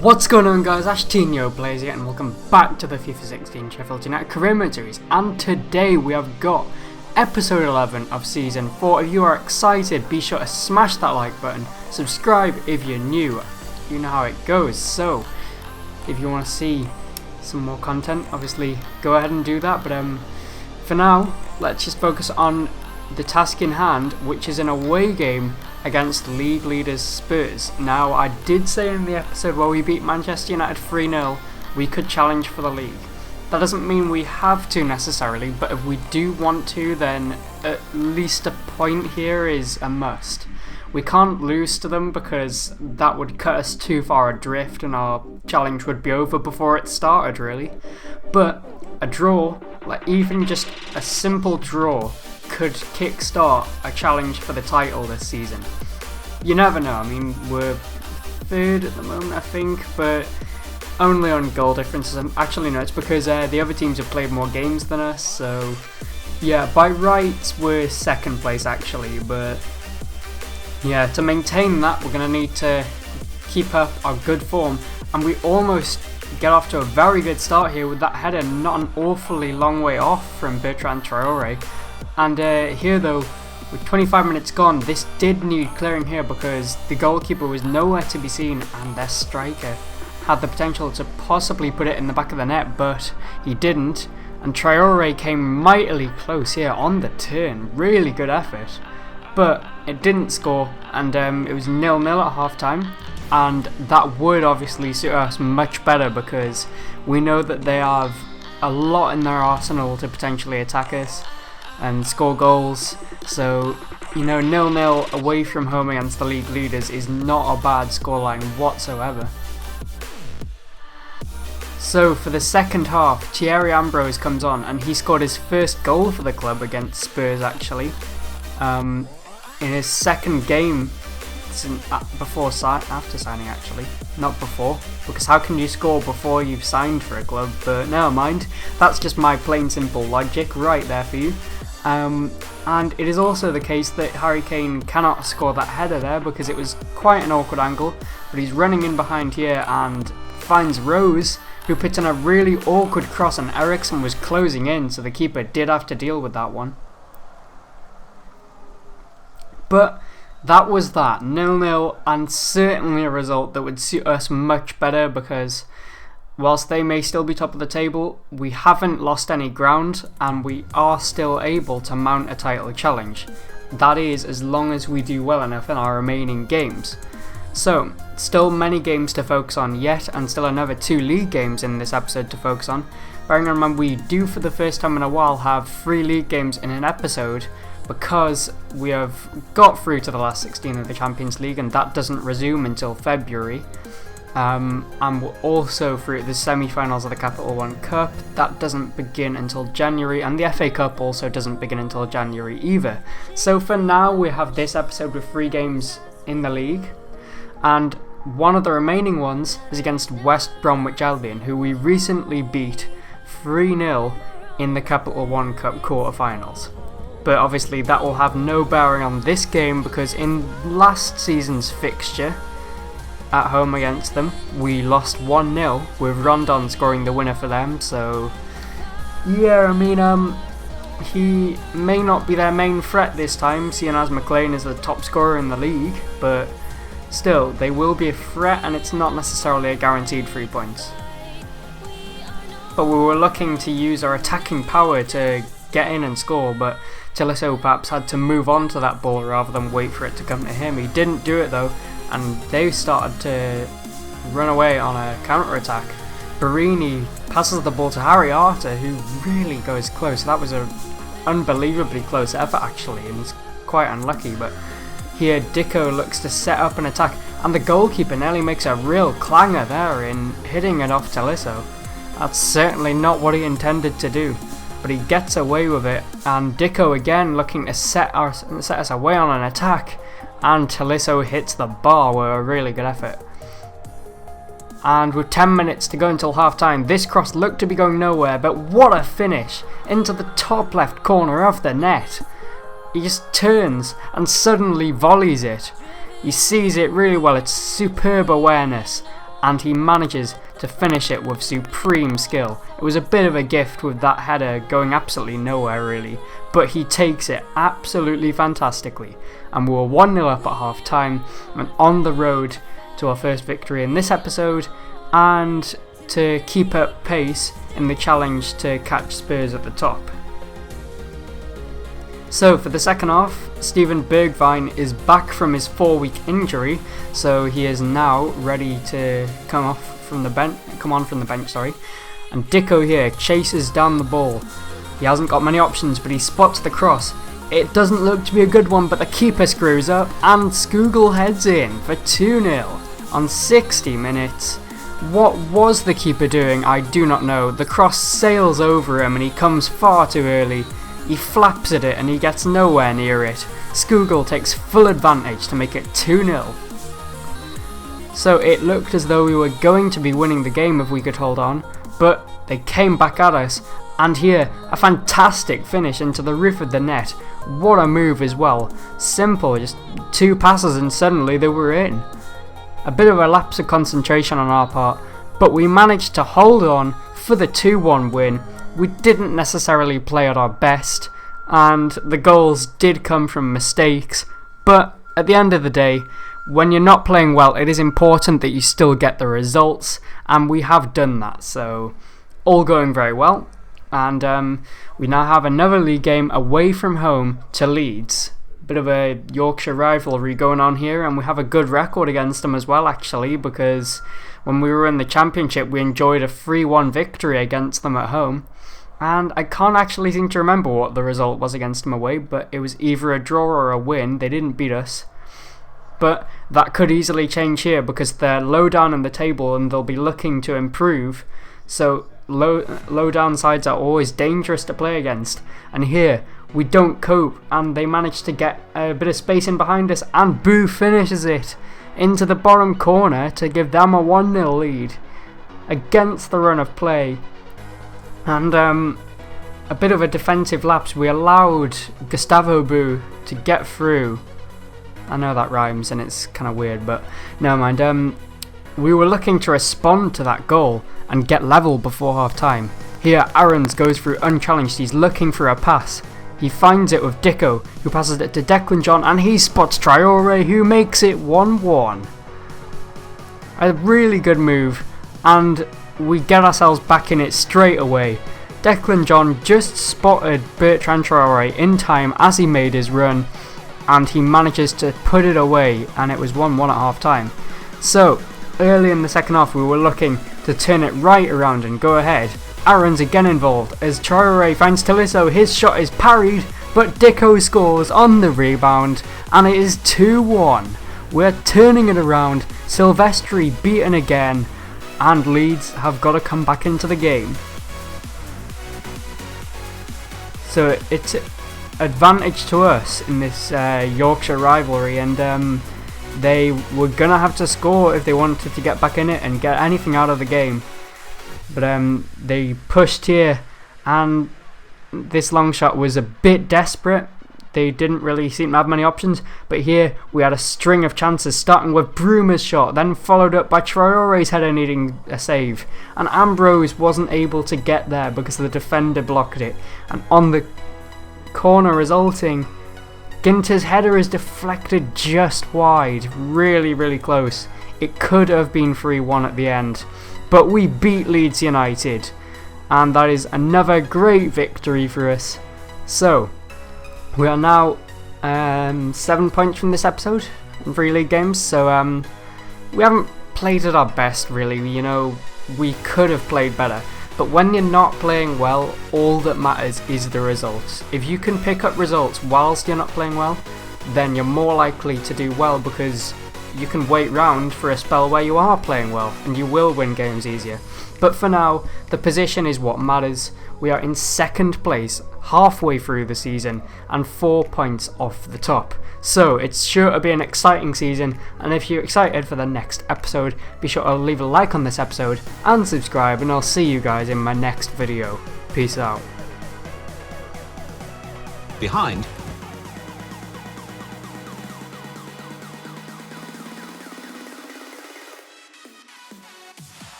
What's going on, guys? Ashtinho Plays here and welcome back to the FIFA 16 Sheffield United Career Mode series, and today we have got episode 11 of season 4. If you are excited, be sure to smash that like button, subscribe if you're new, you know how it goes. So if you want to see some more content, obviously go ahead and do that, but for now let's just focus on the task in hand, which is an away game against league leaders Spurs. Now, I did say in the episode where we beat Manchester United 3-0 we could challenge for the league. That doesn't mean we have to necessarily, but if we do want to, then at least a point here is a must. We can't lose to them because that would cut us too far adrift and our challenge would be over before it started, really. But a draw, like even just a simple draw, could kickstart a challenge for the title this season. You never know. I mean, we're third at the moment, I think, but only on goal differences. Actually, no, it's because the other teams have played more games than us, so yeah, by rights we're second place actually, but yeah, to maintain that we're going to need to keep up our good form, and we almost get off to a very good start here with that header not an awfully long way off from Bertrand Traore. And here though, with 25 minutes gone, this did need clearing here because the goalkeeper was nowhere to be seen and their striker had the potential to possibly put it in the back of the net, but he didn't, and Traore came mightily close here on the turn. Really good effort, but it didn't score, and it was 0-0 at half time, and that would obviously suit us much better because we know that they have a lot in their arsenal to potentially attack us and score goals. So, you know, 0-0 away from home against the league leaders is not a bad scoreline whatsoever. So for the second half, Thierry Ambrose comes on and he scored his first goal for the club against Spurs actually, in his second game after signing actually, not before, because how can you score before you've signed for a club? But never mind, that's just my plain simple logic right there for you. And it is also the case that Harry Kane cannot score that header there because it was quite an awkward angle, but he's running in behind here and finds Rose, who puts in a really awkward cross, and Eriksen was closing in, so the keeper did have to deal with that one. But that was that, 0-0, and certainly a result that would suit us much better because whilst they may still be top of the table, we haven't lost any ground and we are still able to mount a title challenge. That is, as long as we do well enough in our remaining games. So, still many games to focus on yet, and still another 2 league games in this episode to focus on. Bearing in mind we do for the first time in a while have 3 league games in an episode because we have got through to the last 16 of the Champions League and that doesn't resume until February. And we're also through the semi-finals of the Capital One Cup. That doesn't begin until January, and the FA Cup also doesn't begin until January either. So for now we have this episode with 3 games in the league, and one of the remaining ones is against West Bromwich Albion, who we recently beat 3-0 in the Capital One Cup quarter-finals. But obviously that will have no bearing on this game because in last season's fixture at home against them, we lost 1-0 with Rondon scoring the winner for them. So yeah, I mean, he may not be their main threat this time, seeing as McLean is the top scorer in the league, but still, they will be a threat and it's not necessarily a guaranteed 3 points. But we were looking to use our attacking power to get in and score, but Tolisso perhaps had to move on to that ball rather than wait for it to come to him. He didn't do it though, and they started to run away on a counter-attack. Barini passes the ball to Harry Arter, who really goes close. That was an unbelievably close effort actually, and it's quite unlucky, but here Dicko looks to set up an attack, and the goalkeeper nearly makes a real clanger there in hitting it off Tolisso. That's certainly not what he intended to do, but he gets away with it, and Dicko again looking to set us away on an attack, and Tolisso hits the bar with a really good effort. And with 10 minutes to go until half time, this cross looked to be going nowhere, but what a finish into the top left corner of the net. He just turns and suddenly volleys it. He sees it really well, it's superb awareness, and he manages to finish it with supreme skill. It was a bit of a gift with that header going absolutely nowhere really, but he takes it absolutely fantastically, and we were 1-0 up at half time and on the road to our first victory in this episode, and to keep up pace in the challenge to catch Spurs at the top. So for the second half, Steven Bergwijn is back from his 4-week injury, so he is now ready to come on from the bench, and Dicko here chases down the ball. He hasn't got many options, but he spots the cross. It doesn't look to be a good one, but the keeper screws up and Skugel heads in for 2-0 on 60 minutes. What was the keeper doing? I do not know. The cross sails over him and he comes far too early. He flaps at it and he gets nowhere near it. Skugel takes full advantage to make it 2-0. So it looked as though we were going to be winning the game if we could hold on, but they came back at us, and here, a fantastic finish into the roof of the net. What a move as well. Simple, just 2 passes and suddenly they were in. A bit of a lapse of concentration on our part, but we managed to hold on for the 2-1 win. We didn't necessarily play at our best, and the goals did come from mistakes, but at the end of the day, when you're not playing well, it is important that you still get the results, and we have done that, so all going very well. And we now have another league game away from home to Leeds. Bit of a Yorkshire rivalry going on here, and we have a good record against them as well actually, because when we were in the Championship we enjoyed a 3-1 victory against them at home, and I can't actually seem to remember what the result was against them away, but it was either a draw or a win. They didn't beat us, but that could easily change here because they're low down in the table and they'll be looking to improve, so low down sides are always dangerous to play against, and here we don't cope and they manage to get a bit of space in behind us, and Boo finishes it into the bottom corner to give them a 1-0 lead against the run of play. And a bit of a defensive lapse. We allowed Gustavo Boo to get through. I know that rhymes and it's kind of weird, but never mind. We were looking to respond to that goal and get level before half time. Here Aarons goes through unchallenged. He's looking for a pass. He finds it with Dicko, who passes it to Declan John, and he spots Traore, who makes it 1-1. A really good move, and we get ourselves back in it straight away. Declan John just spotted Bertrand Traore in time as he made his run, and he manages to put it away, and it was 1-1 at half time. So early in the second half we were looking to turn it right around and go ahead. Aaron's again involved as Traore finds Tolisso. His shot is parried, but Dicko scores on the rebound, and it is 2-1. We're turning it around. Silvestri beaten again, and Leeds have got to come back into the game. So it's advantage to us in this Yorkshire rivalry, and they were going to have to score if they wanted to get back in it and get anything out of the game. But they pushed here, and this long shot was a bit desperate. They didn't really seem to have many options, but here we had a string of chances, starting with Bruma's shot, then followed up by Traore's header needing a save, and Ambrose wasn't able to get there because the defender blocked it, and on the corner resulting, Ginter's header is deflected just wide, really close. It could have been 3-1 at the end, but we beat Leeds United, and that is another great victory for us. So we are now 7 points from this episode in 3 league games, so we haven't played at our best really, you know, we could have played better, but when you're not playing well, all that matters is the results. If you can pick up results whilst you're not playing well, then you're more likely to do well, because you can wait round for a spell where you are playing well and you will win games easier. But for now, the position is what matters. We are in 2nd place, halfway through the season, and 4 points off the top. So it's sure to be an exciting season, and if you're excited for the next episode, be sure to leave a like on this episode and subscribe, and I'll see you guys in my next video. Peace out. Behind